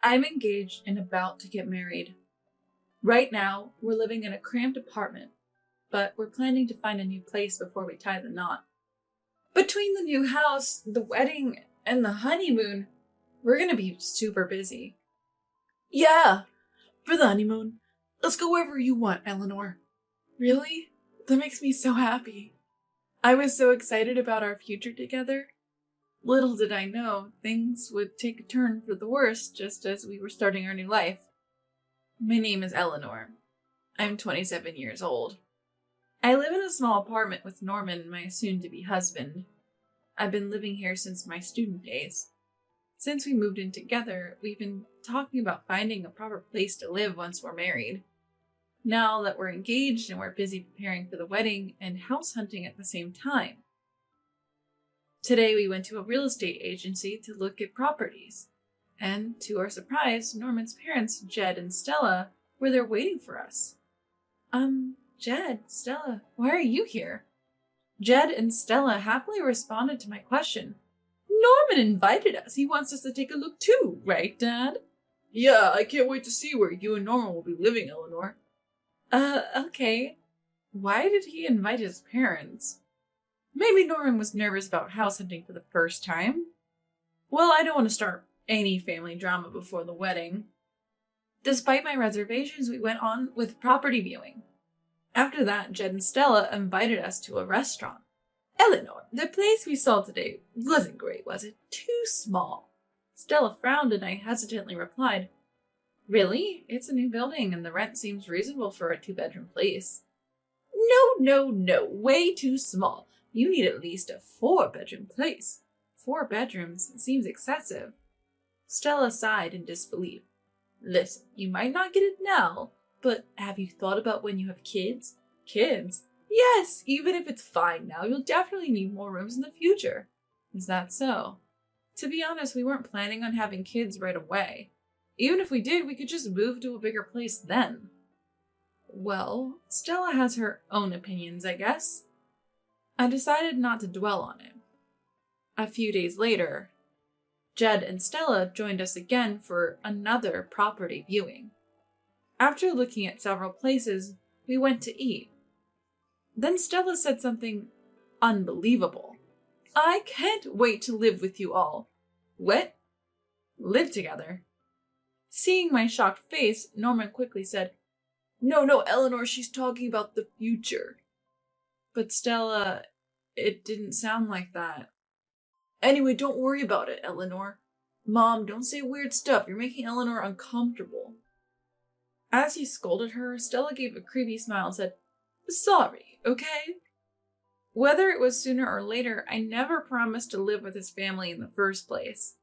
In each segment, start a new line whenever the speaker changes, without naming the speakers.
I'm engaged and about to get married. Right now, we're living in a cramped apartment, but we're planning to find a new place before we tie the knot. Between the new house, the wedding, and the honeymoon, we're gonna be super busy.
Yeah, for the honeymoon. Let's go wherever you want, Eleanor. Really? That makes me so happy. I was so excited about our future together. Little did I know things would take a turn for the worse just as we were starting our new life. My name is Eleanor. I'm 27 years old. I live in a small apartment with Norman, my soon-to-be husband. I've been living here since my student days. Since we moved in together, we've been talking about finding a proper place to live once we're married. Now that we're engaged and we're busy preparing for the wedding and house hunting at the same time. Today we went to a real estate agency to look at properties. And to our surprise, Norman's parents, Jed and Stella, were there waiting for us. Jed, Stella, why are you here? Jed and Stella happily responded to my question. Norman invited us. He wants us to take a look too, right, Dad?
Yeah, I can't wait to see where you and Norman will be living, Eleanor.
Okay. Why did he invite his parents? Maybe Norman was nervous about house hunting for the first time. Well, I don't want to start any family drama before the wedding. Despite my reservations, we went on with property viewing. After that, Jed and Stella invited us to a restaurant. Eleanor, the place we saw today wasn't great, was it? Too small. Stella frowned and I hesitantly replied, Really? It's a new building and the rent seems reasonable for a 2-bedroom place. No. Way too small. You need at least a 4-bedroom place. 4 bedrooms seems excessive. Stella sighed in disbelief. Listen, you might not get it now, but have you thought about when you have kids? Kids? Yes, even if it's fine now, you'll definitely need more rooms in the future. Is that so? To be honest, we weren't planning on having kids right away. Even if we did, we could just move to a bigger place then. Well, Stella has her own opinions, I guess. I decided not to dwell on it. A few days later, Jed and Stella joined us again for another property viewing. After looking at several places, we went to eat. Then Stella said something unbelievable. I can't wait to live with you all. What? Live together? Seeing my shocked face, Norman quickly said, No, Eleanor, she's talking about the future. But Stella, it didn't sound like that. Anyway, don't worry about it, Eleanor. Mom, don't say weird stuff. You're making Eleanor uncomfortable. As he scolded her, Stella gave a creepy smile and said, Sorry, okay? Whether it was sooner or later, I never promised to live with his family in the first place.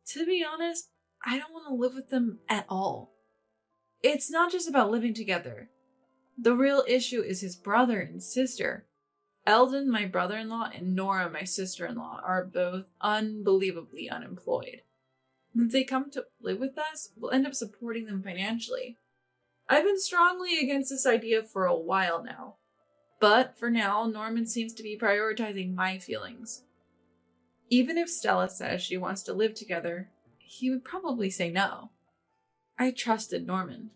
To be honest, I don't want to live with them at all. It's not just about living together. The real issue is his brother and sister. Eldon, my brother-in-law, and Nora, my sister-in-law, are both unbelievably unemployed. If they come to live with us, we'll end up supporting them financially. I've been strongly against this idea for a while now. But for now, Norman seems to be prioritizing my feelings. Even if Stella says she wants to live together, he would probably say no. I trusted Norman.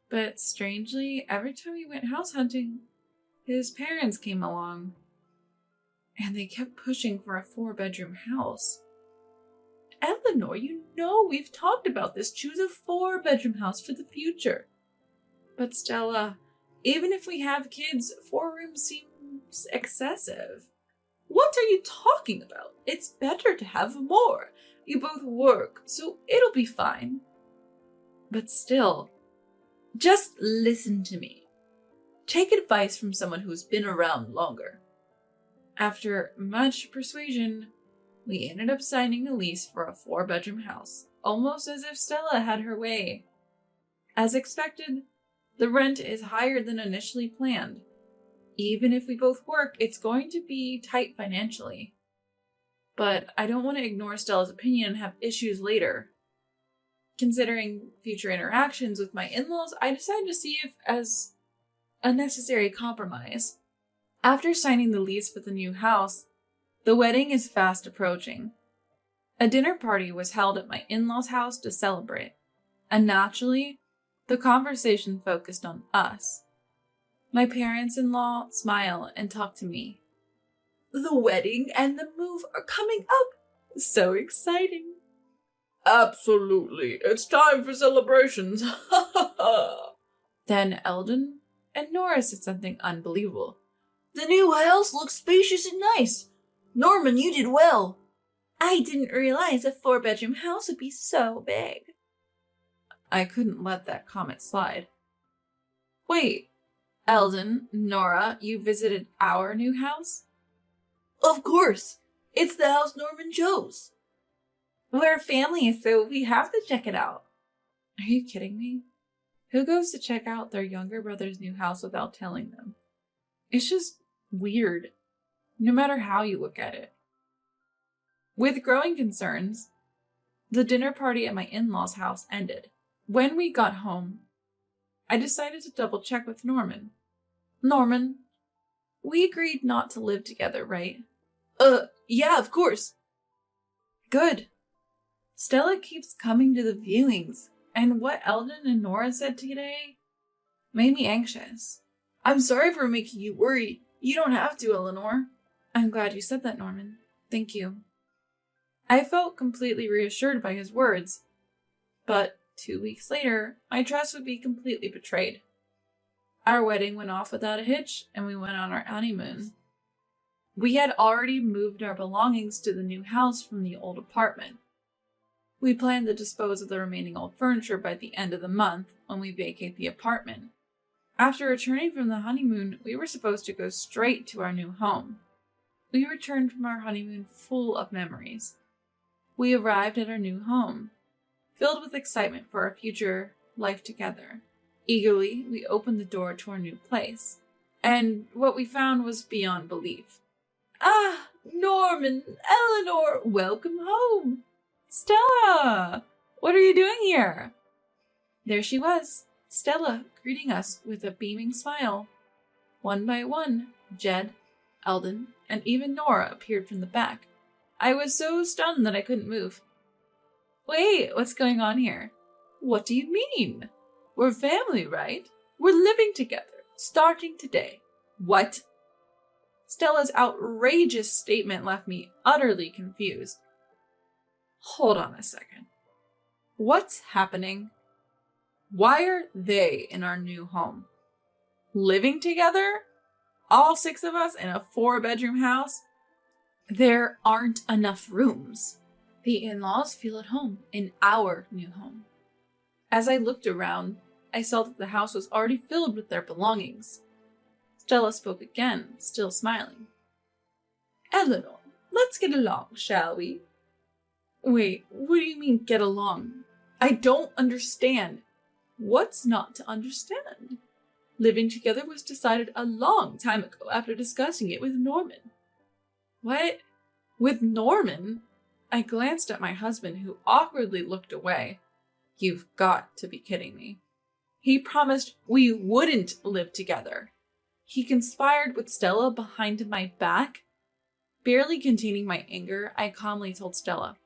But strangely, every time we went house hunting, his parents came along. And they kept pushing for a 4-bedroom house. Eleanor, you know we've talked about this. Choose a 4-bedroom house for the future. But Stella, even if we have kids, 4 rooms seems excessive. What are you talking about? It's better to have more. You both work, so it'll be fine. But still, just listen to me. Take advice from someone who's been around longer. After much persuasion, we ended up signing a lease for a 4-bedroom house, almost as if Stella had her way. As expected, the rent is higher than initially planned. Even if we both work, it's going to be tight financially. But I don't want to ignore Stella's opinion and have issues later. Considering future interactions with my in-laws, I decided to see it as a necessary compromise. After signing the lease for the new house, the wedding is fast approaching. A dinner party was held at my in-laws' house to celebrate. and naturally, the conversation focused on us. My parents-in-law smile and talk to me.
The wedding and the move are coming up. So exciting.
Absolutely. It's time for celebrations.
Then Eldon and Nora said something unbelievable.
The new house looks spacious and nice. Norman, you did well. I didn't realize a 4-bedroom house would be so big.
I couldn't let that comment slide. Wait, Eldon, Nora, you visited our new house?
Of course. It's the house Norman chose.
We're family, so we have to check it out. Are you kidding me? Who goes to check out their younger brother's new house without telling them? It's just weird, no matter how you look at it. With growing concerns, the dinner party at my in-laws' house ended. When we got home, I decided to double check with Norman. Norman, we agreed not to live together, right?
Yeah, of course.
Good. Stella keeps coming to the viewings, and what Eldon and Nora said today made me anxious.
I'm sorry for making you worried. You don't have to, Eleanor.
I'm glad you said that, Norman. Thank you. I felt completely reassured by his words, but 2 weeks later, my trust would be completely betrayed. Our wedding went off without a hitch, and we went on our honeymoon. We had already moved our belongings to the new house from the old apartment. We planned to dispose of the remaining old furniture by the end of the month when we vacate the apartment. After returning from the honeymoon, we were supposed to go straight to our new home. We returned from our honeymoon full of memories. We arrived at our new home, filled with excitement for our future life together. Eagerly, we opened the door to our new place, and what we found was beyond belief.
Ah, Norman, Eleanor,
welcome home. Stella, what are you doing here? There she was, Stella, greeting us with a beaming smile. One by one, Jed, Eldon, and even Nora appeared from the back. I was so stunned that I couldn't move. Wait, what's going on here? What do you mean? We're family, right? We're living together, starting today. What? Stella's outrageous statement left me utterly confused. Hold on a second. What's happening? Why are they in our new home? Living together? All 6 of us in a 4-bedroom house? There aren't enough rooms. The in-laws feel at home in our new home. As I looked around, I saw that the house was already filled with their belongings. Stella spoke again, still smiling. Eleanor, let's get along, shall we? Wait, what do you mean, get along? I don't understand. What's not to understand? Living together was decided a long time ago after discussing it with Norman. What? With Norman? I glanced at my husband, who awkwardly looked away. You've got to be kidding me. He promised we wouldn't live together. He conspired with Stella behind my back. Barely containing my anger, I calmly told Stella,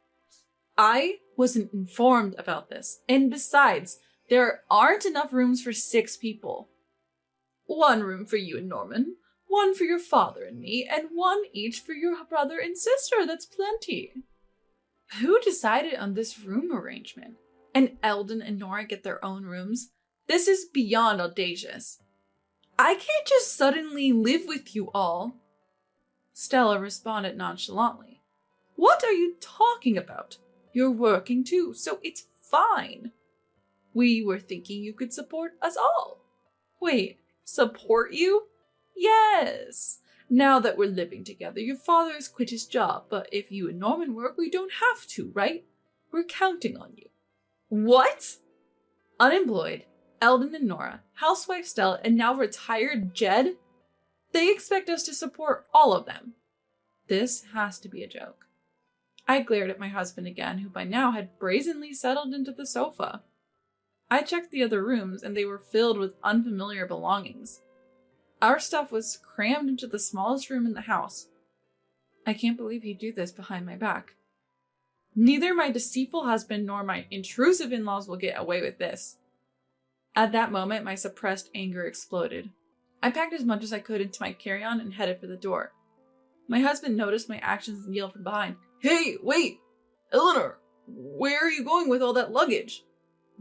I wasn't informed about this, and besides, there aren't enough rooms for 6 people. 1 room for you and Norman, 1 for your father and me, and 1 each for your brother and sister. That's plenty. Who decided on this room arrangement? And Eldon and Nora get their own rooms? This is beyond audacious. I can't just suddenly live with you all. Stella responded nonchalantly. What are you talking about? You're working too, so it's fine. We were thinking you could support us all. Wait, support you? Yes. Now that we're living together, your father has quit his job, but if you and Norman work, we don't have to, right? We're counting on you. What? Unemployed, Eldon and Nora, housewife Stella, and now retired Jed? They expect us to support all of them. This has to be a joke. I glared at my husband again, who by now had brazenly settled into the sofa. I checked the other rooms, and they were filled with unfamiliar belongings. Our stuff was crammed into the smallest room in the house. I can't believe he'd do this behind my back. Neither my deceitful husband nor my intrusive in-laws will get away with this. At that moment, my suppressed anger exploded. I packed as much as I could into my carry-on and headed for the door. My husband noticed my actions and yelled from behind,
Hey, wait! Eleanor, where are you going with all that luggage?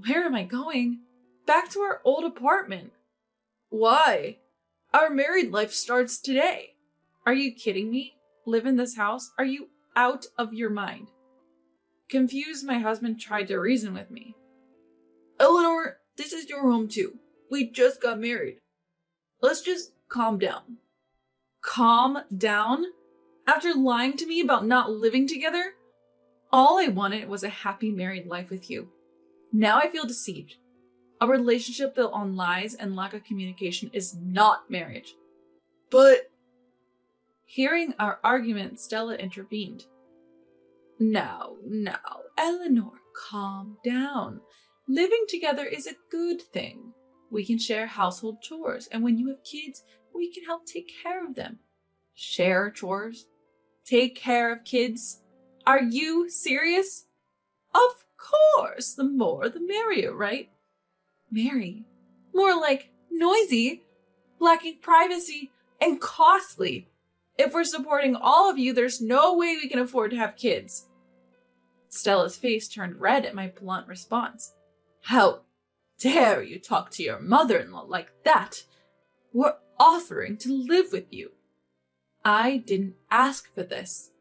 "Where am I going?" "Back to our old apartment."
Why? Our married life starts today.
"Are you kidding me? Live in this house? Are you out of your mind?" Confused, my husband tried to reason with me.
Eleanor, this is your home too. We just got married. Let's just calm down.
Calm down? After lying to me about not living together? All I wanted was a happy married life with you. Now I feel deceived. A relationship built on lies and lack of communication is not marriage.
But
Hearing our argument, Stella intervened. Now, Eleanor, calm down. Living together is a good thing. We can share household chores, and when you have kids, we can help take care of them. Share chores? Take care of kids? Are you serious? Of course, the more the merrier, right? Merry. More like noisy, lacking privacy, and costly. If we're supporting all of you, there's no way we can afford to have kids. Stella's face turned red at my blunt response. How dare you talk to your mother-in-law like that? We're offering to live with you. I didn't ask for this.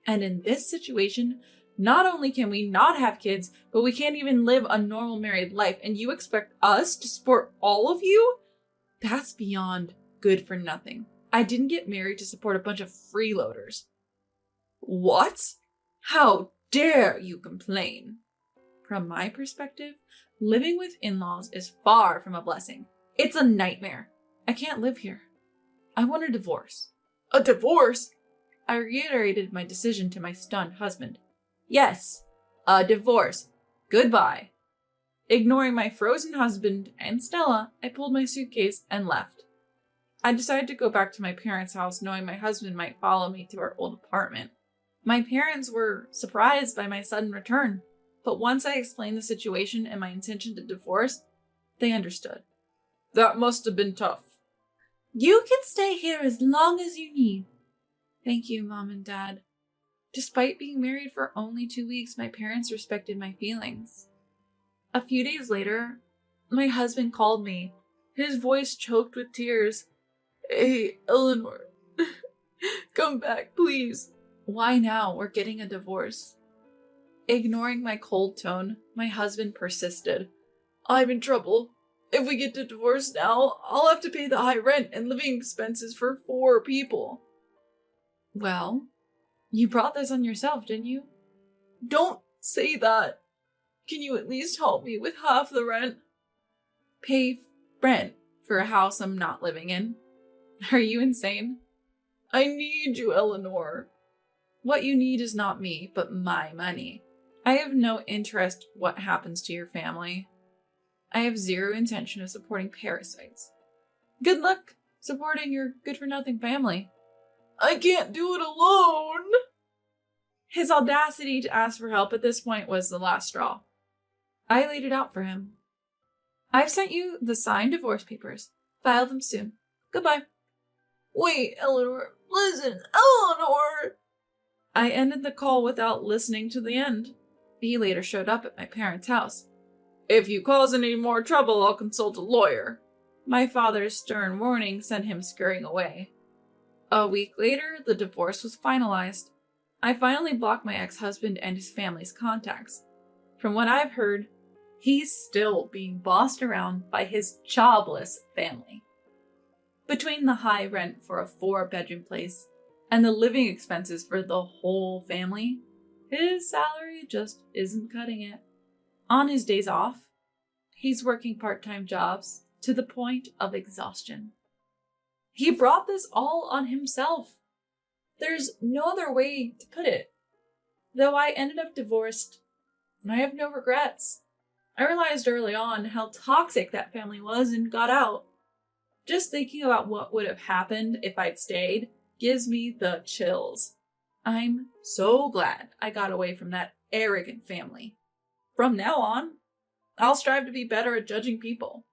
And in this situation, not only can we not have kids, but we can't even live a normal married life, and you expect us to support all of you? That's beyond good for nothing. I didn't get married to support a bunch of freeloaders. What? How dare you complain? From my perspective, living with in-laws is far from a blessing. It's a nightmare. I can't live here. I want a divorce.
a divorce?
I reiterated my decision to my stunned husband. Yes, a divorce. Goodbye. Ignoring my frozen husband and Stella, I pulled my suitcase and left. I decided to go back to my parents' house, knowing my husband might follow me to our old apartment. My parents were surprised by my sudden return, but once I explained the situation and my intention to divorce, they understood.
That must have been tough.
You can stay here as long as you need. Thank you, Mom and Dad. Despite being married for only 2 weeks, my parents respected my feelings. A few days later, my husband called me, his voice choked with tears.
Hey, Eleanor, come back, please.
Why now? We're getting a divorce. Ignoring my cold tone, my husband persisted.
I'm in trouble. If we get a divorce now, I'll have to pay the high rent and living expenses for 4 people.
Well, you brought this on yourself, didn't you?
Don't say that. Can you at least help me with half the rent?
Pay rent for a house I'm not living in? Are you insane?
I need you, Eleanor.
What you need is not me, but my money. I have no interest what happens to your family. I have zero intention of supporting parasites. Good luck supporting your good-for-nothing family.
I can't do it alone.
His audacity to ask for help at this point was the last straw. I laid it out for him. I've sent you the signed divorce papers. File them soon. Goodbye.
Wait, Eleanor. Listen, Eleanor!
I ended the call without listening to the end. He later showed up at my parents' house.
If you cause any more trouble, I'll consult a lawyer.
My father's stern warning sent him scurrying away. A week later, the divorce was finalized. I finally blocked my ex-husband and his family's contacts. From what I've heard, he's still being bossed around by his jobless family. Between the high rent for a 4-bedroom place and the living expenses for the whole family, his salary just isn't cutting it. On his days off, he's working part-time jobs to the point of exhaustion. He brought this all on himself. There's no other way to put it. Though I ended up divorced, I have no regrets. I realized early on how toxic that family was and got out. Just thinking about what would have happened if I'd stayed gives me the chills. I'm so glad I got away from that arrogant family. From now on, I'll strive to be better at judging people.